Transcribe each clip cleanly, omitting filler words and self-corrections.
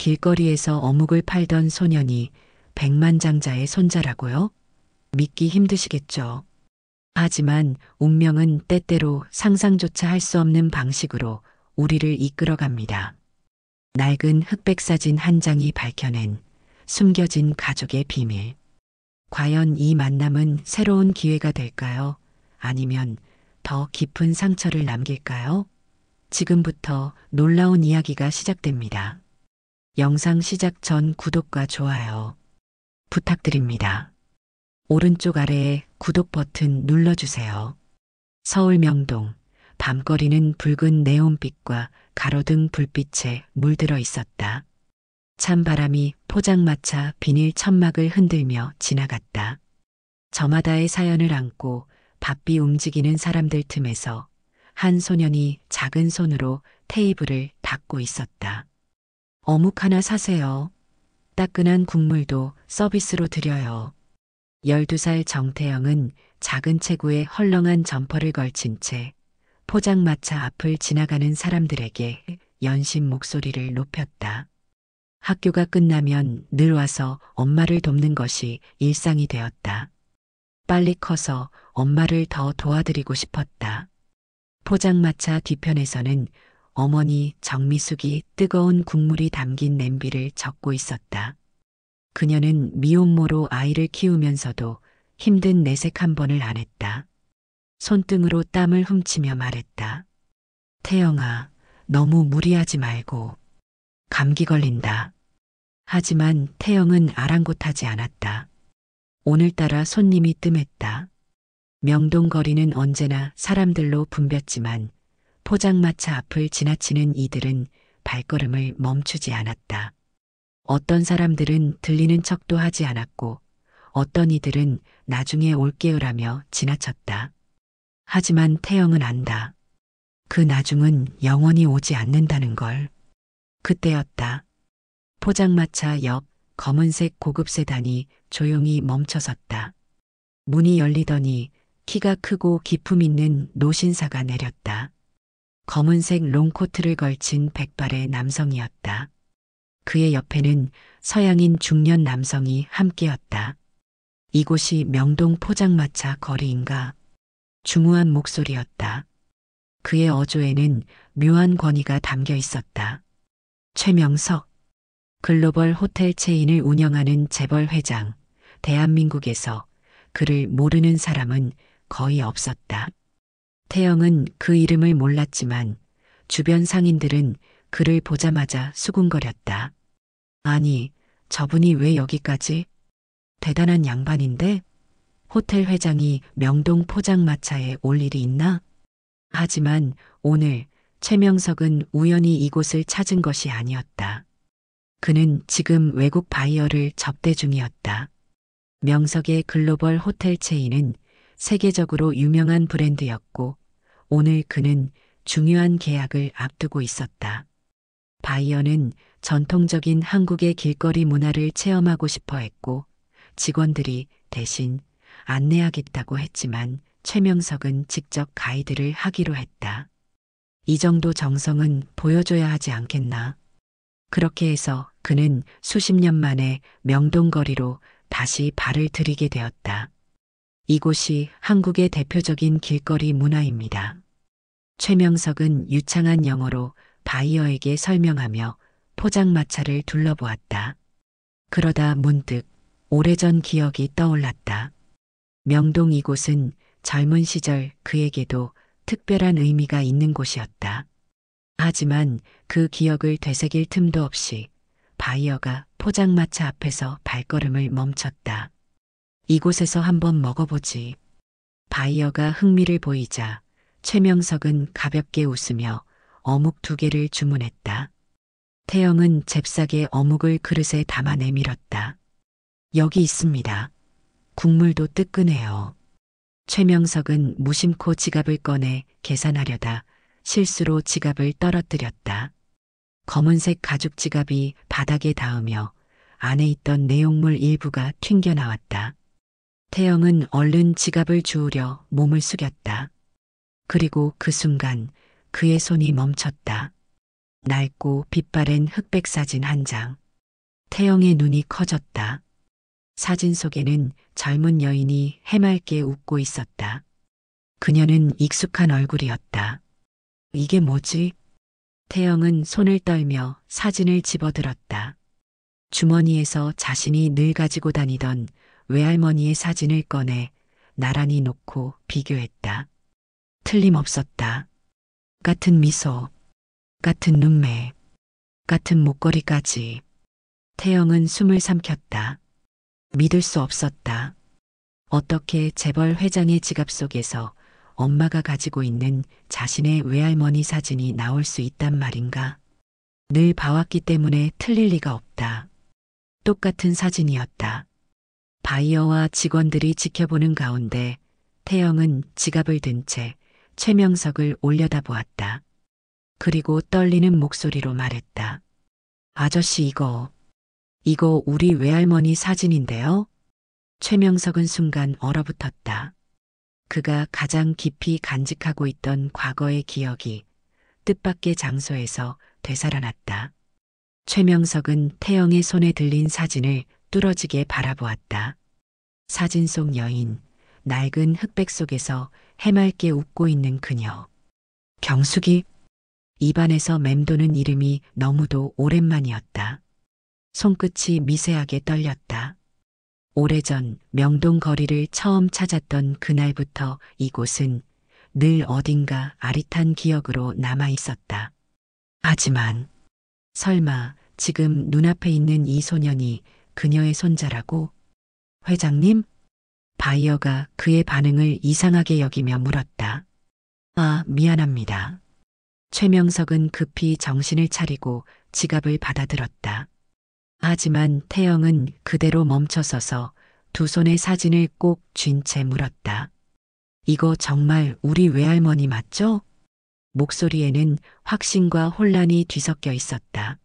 길거리에서 어묵을 팔던 소년이 백만장자의 손자라고요? 믿기 힘드시겠죠. 하지만 운명은 때때로 상상조차 할 수 없는 방식으로 우리를 이끌어갑니다. 낡은 흑백 사진 한 장이 밝혀낸 숨겨진 가족의 비밀. 과연 이 만남은 새로운 기회가 될까요? 아니면 더 깊은 상처를 남길까요? 지금부터 놀라운 이야기가 시작됩니다. 영상 시작 전 구독과 좋아요 부탁드립니다. 오른쪽 아래에 구독 버튼 눌러주세요. 서울 명동, 밤거리는 붉은 네온빛과 가로등 불빛에 물들어 있었다. 찬바람이 포장마차 비닐 천막을 흔들며 지나갔다. 저마다의 사연을 안고 바삐 움직이는 사람들 틈에서 한 소년이 작은 손으로 테이블을 닦고 있었다. 어묵 하나 사세요. 따끈한 국물도 서비스로 드려요. 12살 정태영은 작은 체구에 헐렁한 점퍼를 걸친 채 포장마차 앞을 지나가는 사람들에게 연신 목소리를 높였다. 학교가 끝나면 늘 와서 엄마를 돕는 것이 일상이 되었다. 빨리 커서 엄마를 더 도와드리고 싶었다. 포장마차 뒤편에서는 어머니 정미숙이 뜨거운 국물이 담긴 냄비를 적고 있었다. 그녀는 미혼모로 아이를 키우면서도 힘든 내색 한 번을 안 했다. 손등으로 땀을 훔치며 말했다. 태영아, 너무 무리하지 말고. 감기 걸린다. 하지만 태영은 아랑곳하지 않았다. 오늘따라 손님이 뜸했다. 명동 거리는 언제나 사람들로 붐볐지만 포장마차 앞을 지나치는 이들은 발걸음을 멈추지 않았다. 어떤 사람들은 들리는 척도 하지 않았고 어떤 이들은 나중에 올게요라며 지나쳤다. 하지만 태영은 안다. 그 나중은 영원히 오지 않는다는 걸. 그때였다. 포장마차 옆 검은색 고급 세단이 조용히 멈춰섰다. 문이 열리더니 키가 크고 기품 있는 노신사가 내렸다. 검은색 롱코트를 걸친 백발의 남성이었다. 그의 옆에는 서양인 중년 남성이 함께였다. 이곳이 명동 포장마차 거리인가? 중후한 목소리였다. 그의 어조에는 묘한 권위가 담겨 있었다. 최명석, 글로벌 호텔 체인을 운영하는 재벌 회장, 대한민국에서 그를 모르는 사람은 거의 없었다. 태영은 그 이름을 몰랐지만 주변 상인들은 그를 보자마자 수군거렸다. 아니, 저분이 왜 여기까지? 대단한 양반인데? 호텔 회장이 명동 포장마차에 올 일이 있나? 하지만 오늘 최명석은 우연히 이곳을 찾은 것이 아니었다. 그는 지금 외국 바이어를 접대 중이었다. 명석의 글로벌 호텔 체인은 세계적으로 유명한 브랜드였고 오늘 그는 중요한 계약을 앞두고 있었다. 바이어는 전통적인 한국의 길거리 문화를 체험하고 싶어 했고 직원들이 대신 안내하겠다고 했지만 최명석은 직접 가이드를 하기로 했다. 이 정도 정성은 보여줘야 하지 않겠나. 그렇게 해서 그는 수십 년 만에 명동거리로 다시 발을 들이게 되었다. 이곳이 한국의 대표적인 길거리 문화입니다. 최명석은 유창한 영어로 바이어에게 설명하며 포장마차를 둘러보았다. 그러다 문득 오래전 기억이 떠올랐다. 명동 이곳은 젊은 시절 그에게도 특별한 의미가 있는 곳이었다. 하지만 그 기억을 되새길 틈도 없이 바이어가 포장마차 앞에서 발걸음을 멈췄다. 이곳에서 한번 먹어보지. 바이어가 흥미를 보이자 최명석은 가볍게 웃으며 어묵 2개를 주문했다. 태영은 잽싸게 어묵을 그릇에 담아 내밀었다. 여기 있습니다. 국물도 뜨끈해요. 최명석은 무심코 지갑을 꺼내 계산하려다 실수로 지갑을 떨어뜨렸다. 검은색 가죽 지갑이 바닥에 닿으며 안에 있던 내용물 일부가 튕겨나왔다. 태영은 얼른 지갑을 주우려 몸을 숙였다. 그리고 그 순간 그의 손이 멈췄다. 낡고 빛바랜 흑백 사진 한 장. 태영의 눈이 커졌다. 사진 속에는 젊은 여인이 해맑게 웃고 있었다. 그녀는 익숙한 얼굴이었다. 이게 뭐지? 태영은 손을 떨며 사진을 집어들었다. 주머니에서 자신이 늘 가지고 다니던 외할머니의 사진을 꺼내 나란히 놓고 비교했다. 틀림없었다. 같은 미소, 같은 눈매, 같은 목걸이까지. 태영은 숨을 삼켰다. 믿을 수 없었다. 어떻게 재벌 회장의 지갑 속에서 엄마가 가지고 있는 자신의 외할머니 사진이 나올 수 있단 말인가? 늘 봐왔기 때문에 틀릴 리가 없다. 똑같은 사진이었다. 바이어와 직원들이 지켜보는 가운데 태영은 지갑을 든 채 최명석을 올려다보았다. 그리고 떨리는 목소리로 말했다. 아저씨 이거 우리 외할머니 사진인데요? 최명석은 순간 얼어붙었다. 그가 가장 깊이 간직하고 있던 과거의 기억이 뜻밖의 장소에서 되살아났다. 최명석은 태영의 손에 들린 사진을 뚫어지게 바라보았다. 사진 속 여인, 낡은 흑백 속에서 해맑게 웃고 있는 그녀. 경숙이. 입안에서 맴도는 이름이 너무도 오랜만이었다. 손끝이 미세하게 떨렸다. 오래전 명동 거리를 처음 찾았던 그날부터 이곳은 늘 어딘가 아릿한 기억으로 남아 있었다. 하지만 설마 지금 눈앞에 있는 이 소년이 그녀의 손자라고? 회장님? 바이어가 그의 반응을 이상하게 여기며 물었다. 아, 미안합니다. 최명석은 급히 정신을 차리고 지갑을 받아들었다. 하지만 태영은 그대로 멈춰서서 두 손의 사진을 꼭 쥔 채 물었다. 이거 정말 우리 외할머니 맞죠? 목소리에는 확신과 혼란이 뒤섞여 있었다.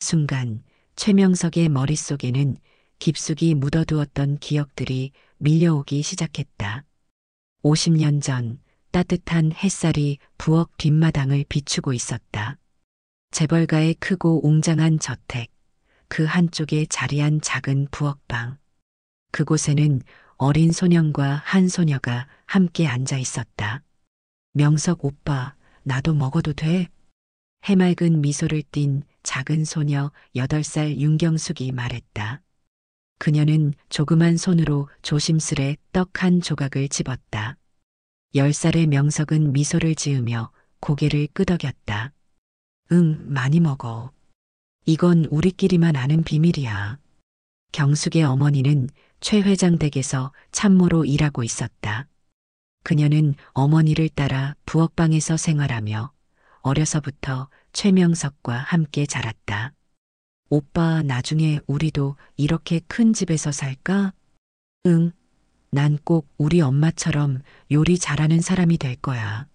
순간 최명석의 머릿속에는 깊숙이 묻어두었던 기억들이 밀려오기 시작했다. 50년 전 따뜻한 햇살이 부엌 뒷마당을 비추고 있었다. 재벌가의 크고 웅장한 저택, 그 한쪽에 자리한 작은 부엌방. 그곳에는 어린 소년과 한 소녀가 함께 앉아 있었다. 명석 오빠, 나도 먹어도 돼? 해맑은 미소를 띤 작은 소녀 8살 윤경숙이 말했다. 그녀는 조그만 손으로 조심스레 떡 한 조각을 집었다. 10살의 명석은 미소를 지으며 고개를 끄덕였다. 응, 많이 먹어. 이건 우리끼리만 아는 비밀이야. 경숙의 어머니는 최 회장 댁에서 참모로 일하고 있었다. 그녀는 어머니를 따라 부엌방에서 생활하며 어려서부터 최명석과 함께 자랐다. 오빠, 나중에 우리도 이렇게 큰 집에서 살까? 응, 난 꼭 우리 엄마처럼 요리 잘하는 사람이 될 거야.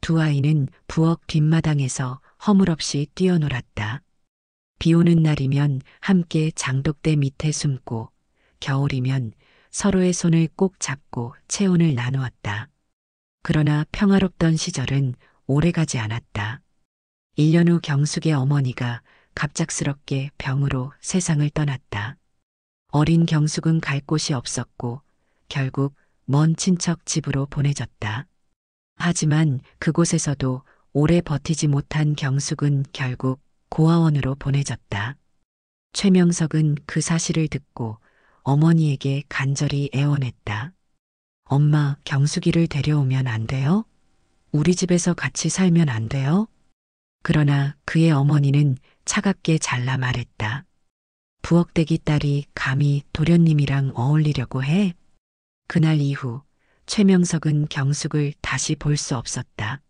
두 아이는 부엌 뒷마당에서 허물없이 뛰어놀았다. 비 오는 날이면 함께 장독대 밑에 숨고, 겨울이면 서로의 손을 꼭 잡고 체온을 나누었다. 그러나 평화롭던 시절은 오래가지 않았다. 1년 후 경숙의 어머니가 갑작스럽게 병으로 세상을 떠났다. 어린 경숙은 갈 곳이 없었고 결국 먼 친척 집으로 보내졌다. 하지만 그곳에서도 오래 버티지 못한 경숙은 결국 고아원으로 보내졌다. 최명석은 그 사실을 듣고 어머니에게 간절히 애원했다. 엄마, 경숙이를 데려오면 안 돼요? 우리 집에서 같이 살면 안 돼요? 그러나 그의 어머니는 차갑게 잘라 말했다. 부엌대기 딸이 감히 도련님이랑 어울리려고 해? 그날 이후 최명석은 경숙을 다시 볼 수 없었다.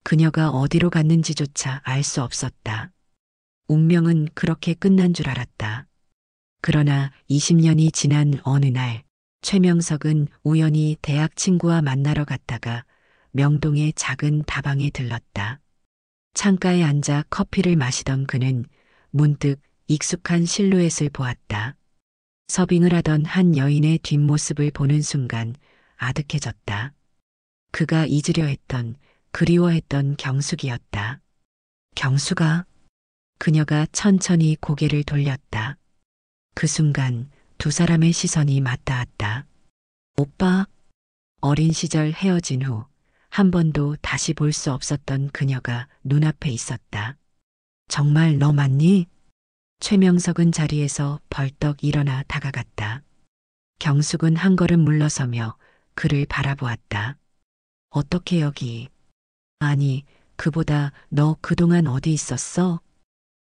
그녀가 어디로 갔는지조차 알 수 없었다. 운명은 그렇게 끝난 줄 알았다. 그러나 20년이 지난 어느 날 최명석은 우연히 대학 친구와 만나러 갔다가 명동의 작은 다방에 들렀다. 창가에 앉아 커피를 마시던 그는 문득 익숙한 실루엣을 보았다. 서빙을 하던 한 여인의 뒷모습을 보는 순간 아득해졌다. 그가 잊으려 했던, 그리워했던 경숙이었다. 경수가. 그녀가 천천히 고개를 돌렸다. 그 순간 두 사람의 시선이 맞닿았다. 오빠. 어린 시절 헤어진 후 한 번도 다시 볼 수 없었던 그녀가 눈앞에 있었다. 정말 너 맞니? 최명석은 자리에서 벌떡 일어나 다가갔다. 경숙은 한 걸음 물러서며 그를 바라보았다. 어떻게 여기? 아니, 그보다 너 그동안 어디 있었어?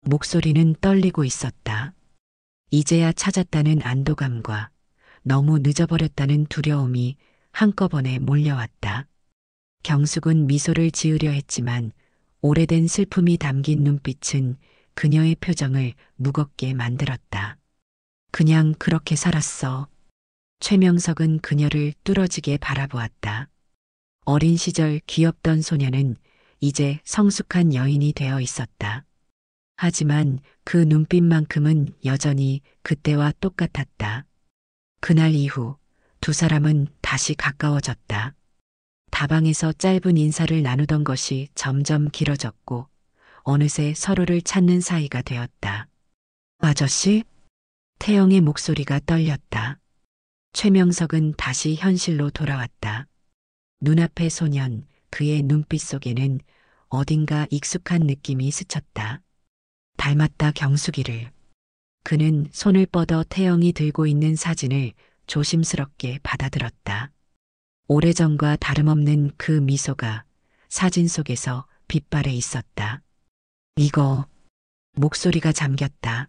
목소리는 떨리고 있었다. 이제야 찾았다는 안도감과 너무 늦어버렸다는 두려움이 한꺼번에 몰려왔다. 경숙은 미소를 지으려 했지만 오래된 슬픔이 담긴 눈빛은 그녀의 표정을 무겁게 만들었다. 그냥 그렇게 살았어. 최명석은 그녀를 뚫어지게 바라보았다. 어린 시절 귀엽던 소녀는 이제 성숙한 여인이 되어 있었다. 하지만 그 눈빛만큼은 여전히 그때와 똑같았다. 그날 이후 두 사람은 다시 가까워졌다. 다방에서 짧은 인사를 나누던 것이 점점 길어졌고 어느새 서로를 찾는 사이가 되었다. 아저씨? 태영의 목소리가 떨렸다. 최명석은 다시 현실로 돌아왔다. 눈앞의 소년, 그의 눈빛 속에는 어딘가 익숙한 느낌이 스쳤다. 닮았다 경숙이를. 그는 손을 뻗어 태영이 들고 있는 사진을 조심스럽게 받아들었다. 오래전과 다름없는 그 미소가 사진 속에서 빛발해 있었다. 이거. 목소리가 잠겼다.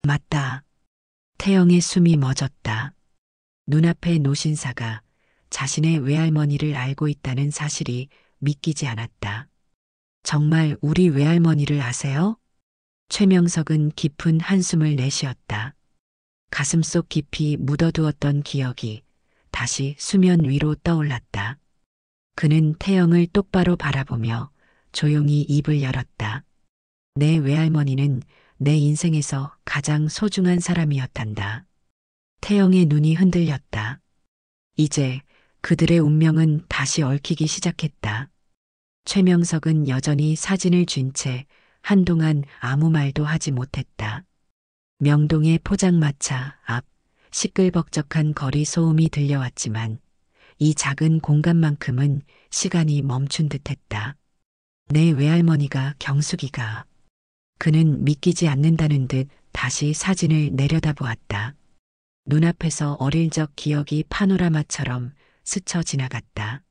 맞다. 태영의 숨이 멎었다. 눈앞의 노신사가 자신의 외할머니를 알고 있다는 사실이 믿기지 않았다. 정말 우리 외할머니를 아세요? 최명석은 깊은 한숨을 내쉬었다. 가슴속 깊이 묻어두었던 기억이 다시 수면 위로 떠올랐다. 그는 태영을 똑바로 바라보며 조용히 입을 열었다. 내 외할머니는 내 인생에서 가장 소중한 사람이었단다. 태영의 눈이 흔들렸다. 이제 그들의 운명은 다시 얽히기 시작했다. 최명석은 여전히 사진을 쥔 채 한동안 아무 말도 하지 못했다. 명동의 포장마차 앞 시끌벅적한 거리 소음이 들려왔지만 이 작은 공간만큼은 시간이 멈춘 듯했다. 내 외할머니가 경숙이가. 그는 믿기지 않는다는 듯 다시 사진을 내려다보았다. 눈앞에서 어릴 적 기억이 파노라마처럼 스쳐 지나갔다.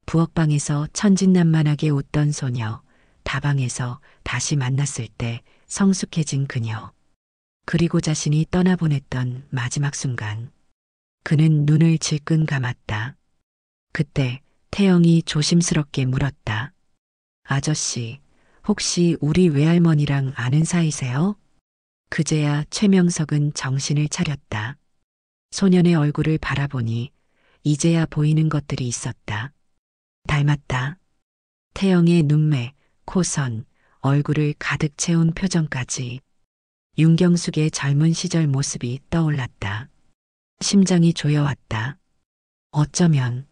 부엌방에서 천진난만하게 웃던 소녀, 다방에서 다시 만났을 때 성숙해진 그녀. 그리고 자신이 떠나보냈던 마지막 순간. 그는 눈을 질끈 감았다. 그때 태영이 조심스럽게 물었다. 아저씨, 혹시 우리 외할머니랑 아는 사이세요? 그제야 최명석은 정신을 차렸다. 소년의 얼굴을 바라보니 이제야 보이는 것들이 있었다. 닮았다. 태영의 눈매, 코선, 얼굴을 가득 채운 표정까지. 윤경숙의 젊은 시절 모습이 떠올랐다. 심장이 조여왔다. 어쩌면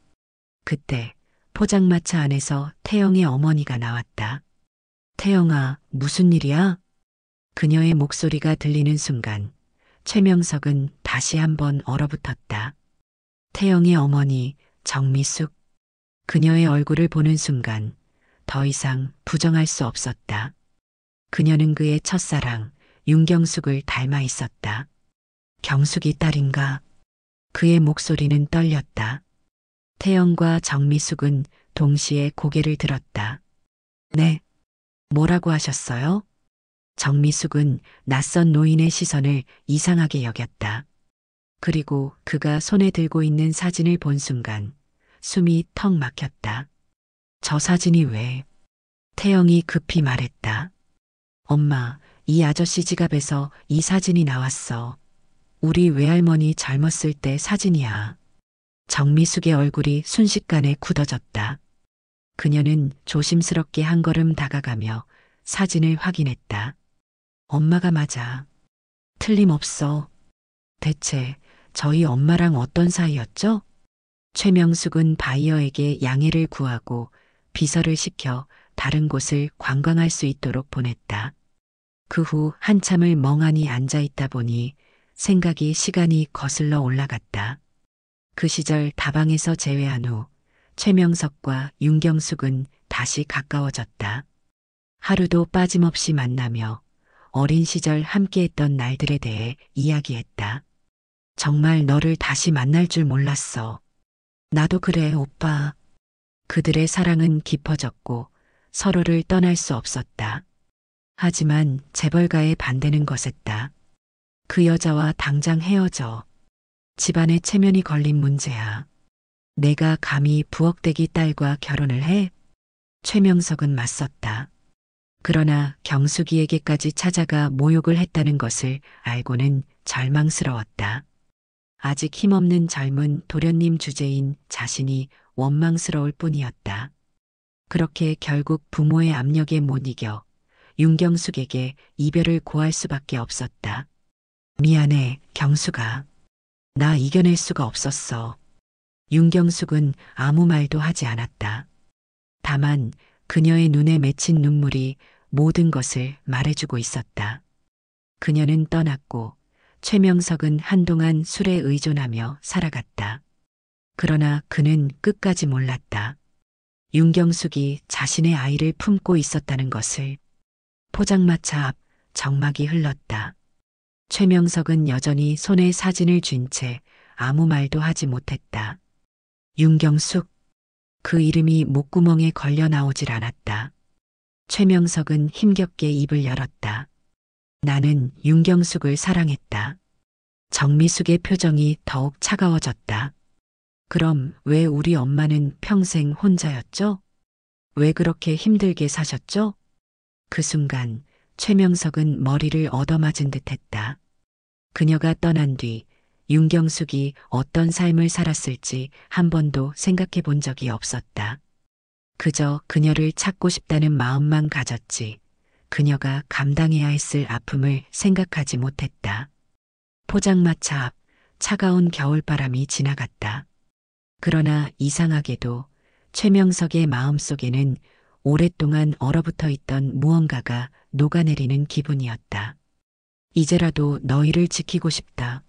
그때 포장마차 안에서 태영의 어머니가 나왔다. 태영아, 무슨 일이야? 그녀의 목소리가 들리는 순간 최명석은 다시 한번 얼어붙었다. 태영의 어머니 정미숙. 그녀의 얼굴을 보는 순간 더 이상 부정할 수 없었다. 그녀는 그의 첫사랑 윤경숙을 닮아 있었다. 경숙이 딸인가? 그의 목소리는 떨렸다. 태영과 정미숙은 동시에 고개를 들었다. 네. 뭐라고 하셨어요? 정미숙은 낯선 노인의 시선을 이상하게 여겼다. 그리고 그가 손에 들고 있는 사진을 본 순간 숨이 턱 막혔다. 저 사진이 왜? 태영이 급히 말했다. 엄마, 이 아저씨 지갑에서 이 사진이 나왔어. 우리 외할머니 젊었을 때 사진이야. 정미숙의 얼굴이 순식간에 굳어졌다. 그녀는 조심스럽게 한 걸음 다가가며 사진을 확인했다. 엄마가 맞아. 틀림없어. 대체 저희 엄마랑 어떤 사이였죠? 최명숙은 바이어에게 양해를 구하고 비서를 시켜 다른 곳을 관광할 수 있도록 보냈다. 그 후 한참을 멍하니 앉아 있다 보니 생각이 시간이 거슬러 올라갔다. 그 시절 다방에서 제외한 후 최명석과 윤경숙은 다시 가까워졌다. 하루도 빠짐없이 만나며 어린 시절 함께했던 날들에 대해 이야기했다. 정말 너를 다시 만날 줄 몰랐어. 나도 그래, 오빠. 그들의 사랑은 깊어졌고 서로를 떠날 수 없었다. 하지만 재벌가의 반대는 거셌다. 그 여자와 당장 헤어져. 집안에 체면이 걸린 문제야. 내가 감히 부엌대기 딸과 결혼을 해? 최명석은 맞섰다. 그러나 경숙이에게까지 찾아가 모욕을 했다는 것을 알고는 절망스러웠다. 아직 힘없는 젊은 도련님 주제인 자신이 원망스러울 뿐이었다. 그렇게 결국 부모의 압력에 못 이겨 윤경숙에게 이별을 고할 수밖에 없었다. 미안해, 경숙아. 나 이겨낼 수가 없었어. 윤경숙은 아무 말도 하지 않았다. 다만 그녀의 눈에 맺힌 눈물이 모든 것을 말해주고 있었다. 그녀는 떠났고 최명석은 한동안 술에 의존하며 살아갔다. 그러나 그는 끝까지 몰랐다. 윤경숙이 자신의 아이를 품고 있었다는 것을. 포장마차 앞 정막이 흘렀다. 최명석은 여전히 손에 사진을 쥔 채 아무 말도 하지 못했다. 윤경숙. 그 이름이 목구멍에 걸려 나오질 않았다. 최명석은 힘겹게 입을 열었다. 나는 윤경숙을 사랑했다. 정미숙의 표정이 더욱 차가워졌다. 그럼 왜 우리 엄마는 평생 혼자였죠? 왜 그렇게 힘들게 사셨죠? 그 순간 최명석은 머리를 얻어맞은 듯했다. 그녀가 떠난 뒤 윤경숙이 어떤 삶을 살았을지 한 번도 생각해 본 적이 없었다. 그저 그녀를 찾고 싶다는 마음만 가졌지 그녀가 감당해야 했을 아픔을 생각하지 못했다. 포장마차 앞 차가운 겨울바람이 지나갔다. 그러나 이상하게도 최명석의 마음속에는 오랫동안 얼어붙어 있던 무언가가 녹아내리는 기분이었다. 이제라도 너희를 지키고 싶다.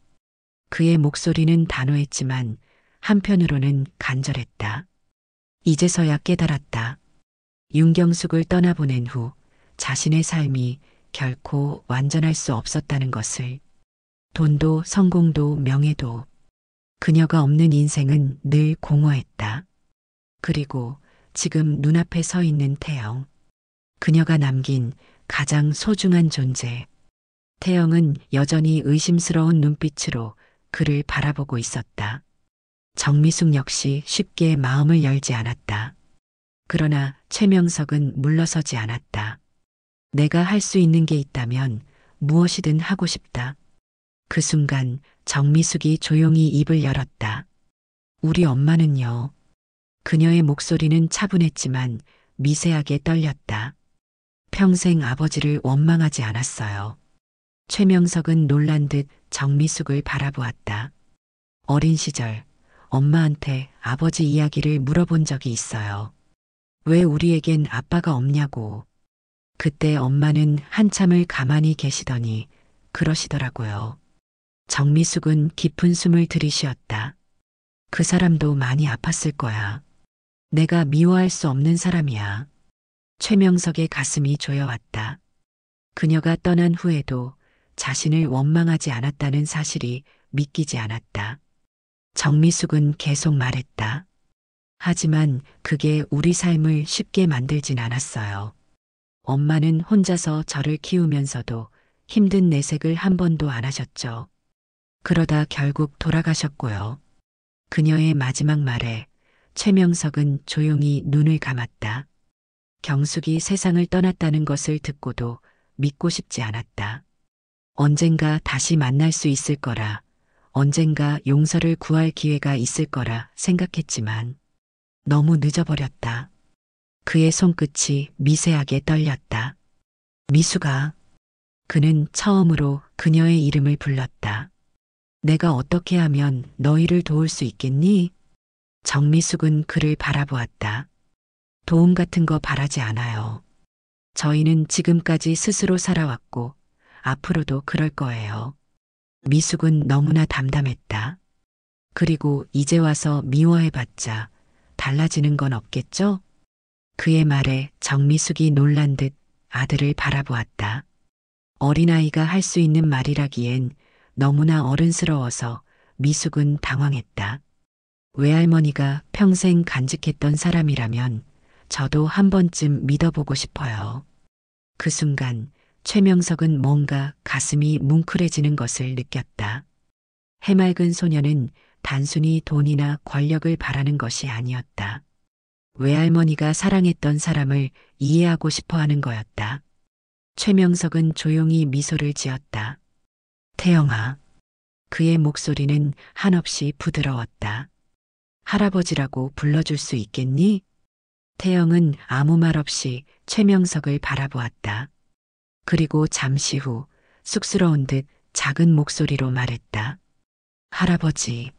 그의 목소리는 단호했지만 한편으로는 간절했다. 이제서야 깨달았다. 윤경숙을 떠나보낸 후 자신의 삶이 결코 완전할 수 없었다는 것을. 돈도 성공도 명예도. 그녀가 없는 인생은 늘 공허했다. 그리고 지금 눈앞에 서 있는 태영. 그녀가 남긴 가장 소중한 존재. 태영은 여전히 의심스러운 눈빛으로 그를 바라보고 있었다. 정미숙 역시 쉽게 마음을 열지 않았다. 그러나 최명석은 물러서지 않았다. 내가 할 수 있는 게 있다면 무엇이든 하고 싶다. 그 순간 정미숙이 조용히 입을 열었다. 우리 엄마는요. 그녀의 목소리는 차분했지만 미세하게 떨렸다. 평생 아버지를 원망하지 않았어요. 최명석은 놀란 듯 정미숙을 바라보았다. 어린 시절 엄마한테 아버지 이야기를 물어본 적이 있어요. 왜 우리에겐 아빠가 없냐고. 그때 엄마는 한참을 가만히 계시더니 그러시더라고요. 정미숙은 깊은 숨을 들이쉬었다. 그 사람도 많이 아팠을 거야. 내가 미워할 수 없는 사람이야. 최명석의 가슴이 조여왔다. 그녀가 떠난 후에도 자신을 원망하지 않았다는 사실이 믿기지 않았다. 정미숙은 계속 말했다. 하지만 그게 우리 삶을 쉽게 만들진 않았어요. 엄마는 혼자서 저를 키우면서도 힘든 내색을 한 번도 안 하셨죠. 그러다 결국 돌아가셨고요. 그녀의 마지막 말에 최명석은 조용히 눈을 감았다. 경숙이 세상을 떠났다는 것을 듣고도 믿고 싶지 않았다. 언젠가 다시 만날 수 있을 거라, 언젠가 용서를 구할 기회가 있을 거라 생각했지만 너무 늦어버렸다. 그의 손끝이 미세하게 떨렸다. 미숙아. 그는 처음으로 그녀의 이름을 불렀다. 내가 어떻게 하면 너희를 도울 수 있겠니? 정미숙은 그를 바라보았다. 도움 같은 거 바라지 않아요. 저희는 지금까지 스스로 살아왔고 앞으로도 그럴 거예요. 미숙은 너무나 담담했다. 그리고 이제 와서 미워해봤자 달라지는 건 없겠죠? 그의 말에 정미숙이 놀란 듯 아들을 바라보았다. 어린아이가 할 수 있는 말이라기엔 너무나 어른스러워서 미숙은 당황했다. 외할머니가 평생 간직했던 사람이라면 저도 한 번쯤 믿어보고 싶어요. 그 순간 최명석은 뭔가 가슴이 뭉클해지는 것을 느꼈다. 해맑은 소녀는 단순히 돈이나 권력을 바라는 것이 아니었다. 외할머니가 사랑했던 사람을 이해하고 싶어 하는 거였다. 최명석은 조용히 미소를 지었다. 태영아. 그의 목소리는 한없이 부드러웠다. 할아버지라고 불러줄 수 있겠니? 태영은 아무 말 없이 최명석을 바라보았다. 그리고 잠시 후 쑥스러운 듯 작은 목소리로 말했다. 할아버지.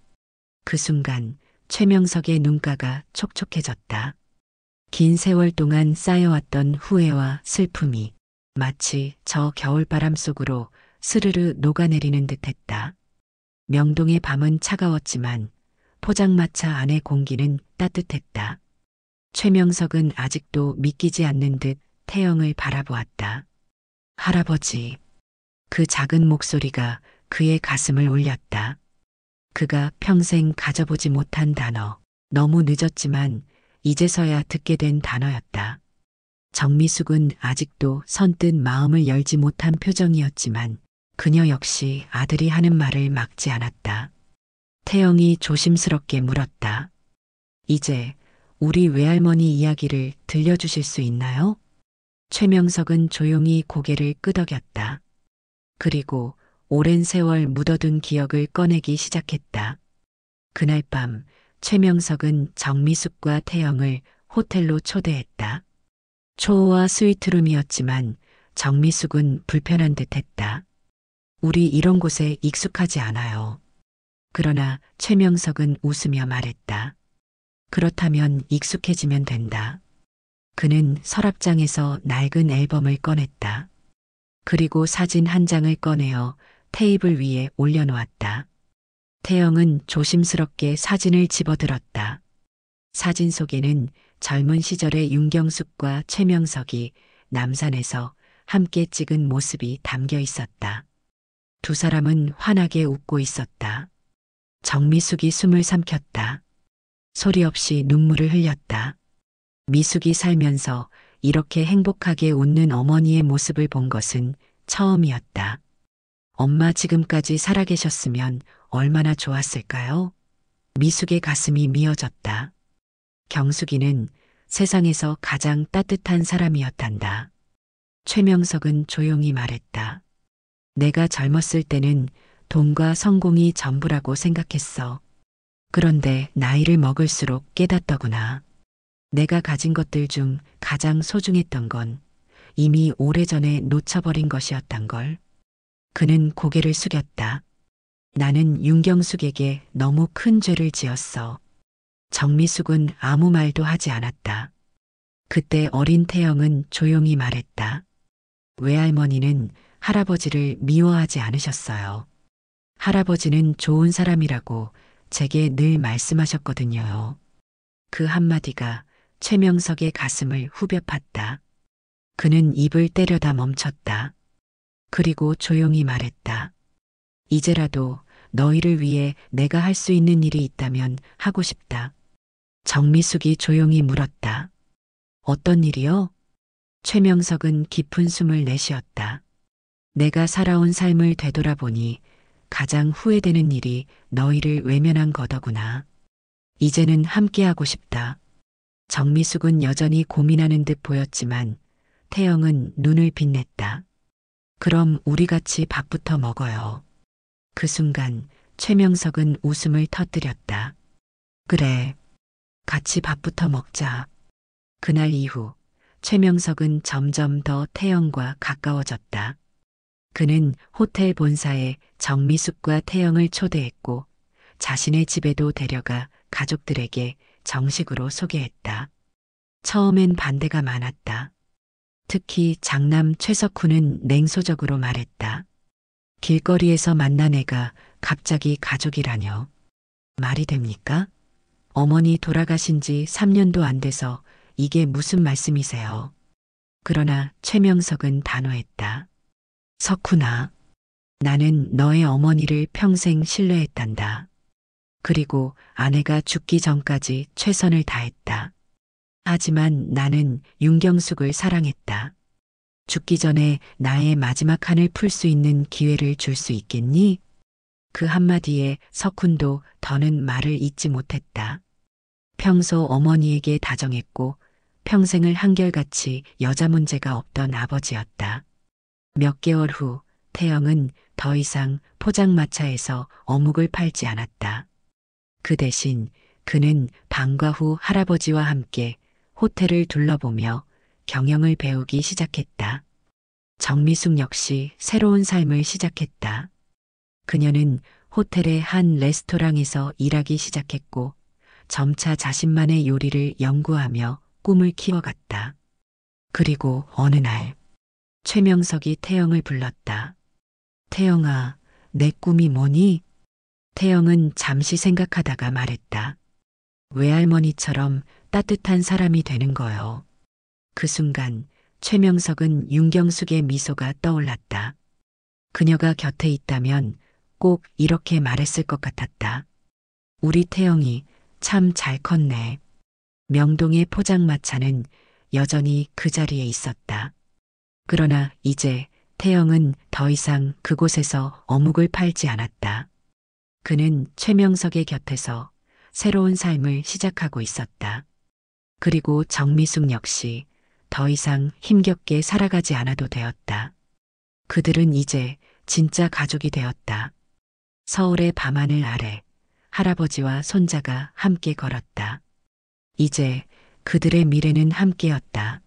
그 순간 최명석의 눈가가 촉촉해졌다. 긴 세월 동안 쌓여왔던 후회와 슬픔이 마치 저 겨울바람 속으로 스르르 녹아내리는 듯했다. 명동의 밤은 차가웠지만 포장마차 안의 공기는 따뜻했다. 최명석은 아직도 믿기지 않는 듯 태영을 바라보았다. 할아버지. 그 작은 목소리가 그의 가슴을 울렸다. 그가 평생 가져보지 못한 단어, 너무 늦었지만 이제서야 듣게 된 단어였다. 정미숙은 아직도 선뜻 마음을 열지 못한 표정이었지만 그녀 역시 아들이 하는 말을 막지 않았다. 태영이 조심스럽게 물었다. 이제 우리 외할머니 이야기를 들려주실 수 있나요? 최명석은 조용히 고개를 끄덕였다. 그리고 오랜 세월 묻어둔 기억을 꺼내기 시작했다. 그날 밤 최명석은 정미숙과 태영을 호텔로 초대했다. 초호와 스위트룸이었지만 정미숙은 불편한 듯했다. 우리 이런 곳에 익숙하지 않아요. 그러나 최명석은 웃으며 말했다. 그렇다면 익숙해지면 된다. 그는 서랍장에서 낡은 앨범을 꺼냈다. 그리고 사진 한 장을 꺼내어 테이블 위에 올려놓았다. 태영은 조심스럽게 사진을 집어들었다. 사진 속에는 젊은 시절의 윤경숙과 최명석이 남산에서 함께 찍은 모습이 담겨 있었다. 두 사람은 환하게 웃고 있었다. 정미숙이 숨을 삼켰다. 소리 없이 눈물을 흘렸다. 미숙이 살면서 이렇게 행복하게 웃는 어머니의 모습을 본 것은 처음이었다. 엄마 지금까지 살아계셨으면 얼마나 좋았을까요? 미숙의 가슴이 미어졌다. 경숙이는 세상에서 가장 따뜻한 사람이었단다. 최명석은 조용히 말했다. 내가 젊었을 때는 돈과 성공이 전부라고 생각했어. 그런데 나이를 먹을수록 깨닫더구나. 내가 가진 것들 중 가장 소중했던 건 이미 오래전에 놓쳐버린 것이었단 걸. 그는 고개를 숙였다. 나는 윤경숙에게 너무 큰 죄를 지었어. 정미숙은 아무 말도 하지 않았다. 그때 어린 태영은 조용히 말했다. 외할머니는 할아버지를 미워하지 않으셨어요. 할아버지는 좋은 사람이라고 제게 늘 말씀하셨거든요. 그 한마디가 최명석의 가슴을 후벼 팠다. 그는 입을 때려다 멈췄다. 그리고 조용히 말했다. 이제라도 너희를 위해 내가 할 수 있는 일이 있다면 하고 싶다. 정미숙이 조용히 물었다. 어떤 일이요? 최명석은 깊은 숨을 내쉬었다. 내가 살아온 삶을 되돌아보니 가장 후회되는 일이 너희를 외면한 거더구나. 이제는 함께하고 싶다. 정미숙은 여전히 고민하는 듯 보였지만 태영은 눈을 빛냈다. 그럼 우리 같이 밥부터 먹어요. 그 순간 최명석은 웃음을 터뜨렸다. 그래, 같이 밥부터 먹자. 그날 이후 최명석은 점점 더 태영과 가까워졌다. 그는 호텔 본사에 정미숙과 태영을 초대했고 자신의 집에도 데려가 가족들에게 정식으로 소개했다. 처음엔 반대가 많았다. 특히 장남 최석훈은 냉소적으로 말했다. 길거리에서 만난 애가 갑자기 가족이라뇨. 말이 됩니까? 어머니 돌아가신 지 3년도 안 돼서 이게 무슨 말씀이세요? 그러나 최명석은 단호했다. 석훈아, 나는 너의 어머니를 평생 신뢰했단다. 그리고 아내가 죽기 전까지 최선을 다했다. 하지만 나는 윤경숙을 사랑했다. 죽기 전에 나의 마지막 한을 풀 수 있는 기회를 줄 수 있겠니? 그 한마디에 석훈도 더는 말을 잇지 못했다. 평소 어머니에게 다정했고 평생을 한결같이 여자 문제가 없던 아버지였다. 몇 개월 후 태영은 더 이상 포장마차에서 어묵을 팔지 않았다. 그 대신 그는 방과 후 할아버지와 함께 호텔을 둘러보며 경영을 배우기 시작했다. 정미숙 역시 새로운 삶을 시작했다. 그녀는 호텔의 한 레스토랑에서 일하기 시작했고 점차 자신만의 요리를 연구하며 꿈을 키워갔다. 그리고 어느 날 최명석이 태영을 불렀다. 태영아, 내 꿈이 뭐니? 태영은 잠시 생각하다가 말했다. 외할머니처럼 따뜻한 사람이 되는 거요. 그 순간 최명석은 윤경숙의 미소가 떠올랐다. 그녀가 곁에 있다면 꼭 이렇게 말했을 것 같았다. 우리 태영이 참 잘 컸네. 명동의 포장마차는 여전히 그 자리에 있었다. 그러나 이제 태영은 더 이상 그곳에서 어묵을 팔지 않았다. 그는 최명석의 곁에서 새로운 삶을 시작하고 있었다. 그리고 정미숙 역시 더 이상 힘겹게 살아가지 않아도 되었다. 그들은 이제 진짜 가족이 되었다. 서울의 밤하늘 아래 할아버지와 손자가 함께 걸었다. 이제 그들의 미래는 함께였다.